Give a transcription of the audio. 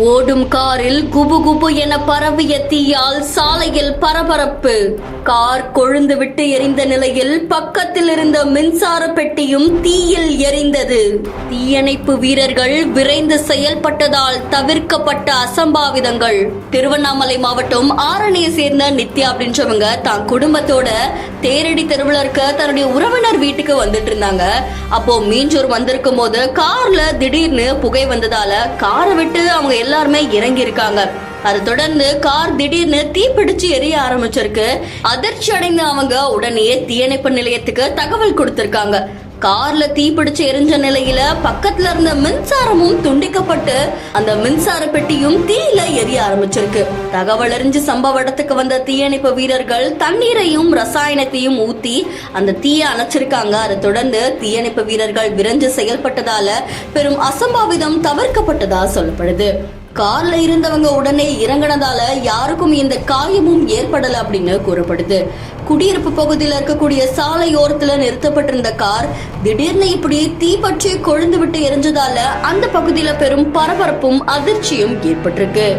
ஓடும் காரில் குபு குபு என பரவிய தீயால் சாலையில் பரபரப்பு. கார் கொழுந்து விட்டு எரிந்த நிலையில் பக்கத்தில் இருந்த மின்சார பெட்டியும் தீயில் எரிந்தது. தீயணைப்பு வீரர்கள் விரைந்து செயல்பட்டதால் தவிர்க்கப்பட்ட அசம்பாவிதங்கள். திருவண்ணாமலை மாவட்டம் ஆரணியை சேர்ந்த நித்யா அப்படின்றவங்க தான் குடும்பத்தோட தேரடி தெருவில் இருக்க தன்னுடைய உறவினர் வீட்டுக்கு வந்துட்டு இருந்தாங்க. அப்போ மீஞ்சூர் வந்திருக்கும் போது கார்ல திடீர்னு புகை வந்ததால காரை விட்டு அவங்க எல்லாருமே இறங்கி இருக்காங்க. அதை தொடர்ந்து கார் திடீர்னு தீப்பிடிச்சு எரிய ஆரம்பிச்சிருக்கு. அதிர்ச்சி அடைந்த அவங்க உடனே தீயணைப்பு நிலையத்துக்கு தகவல் கொடுத்திருக்காங்க. கார்ல தீப்பிடிச்சு எரிஞ்ச நிலையில பக்கத்துல இருந்த மின்சாரமும் துண்டிக்கப்பட்டு அந்த மின்சார பெட்டியும் தீயில எரிய ஆரம்பிச்சிருக்கு. தகவல் அறிஞ்சு சம்பவ இடத்துக்கு வந்த தீயணைப்பு வீரர்கள் தண்ணீரையும் ரசாயனத்தையும் ஊத்தி அந்த தீயை அணைச்சிருக்காங்க. அதை தொடர்ந்து தீயணைப்பு வீரர்கள் விரைந்து செயல்பட்டதால பெரும் அசம்பாவிதம் தவிர்க்கப்பட்டதா சொல்லப்படுது. கார்ல இருந்தவங்க உடனே இறங்கினதால யாருக்கும் இந்த காயமும் ஏற்படல அப்படின்னு கூறப்படுது. குடியிருப்பு பகுதியில் இருக்கக்கூடிய சாலையோரத்துல நிறுத்தப்பட்டிருந்த கார் திடீர்னு இப்படி தீப்பற்றி கொழுந்து விட்டு எரிஞ்சதால அந்த பகுதியில பெரும் பரபரப்பும் அதிர்ச்சியும் ஏற்பட்டிருக்கு.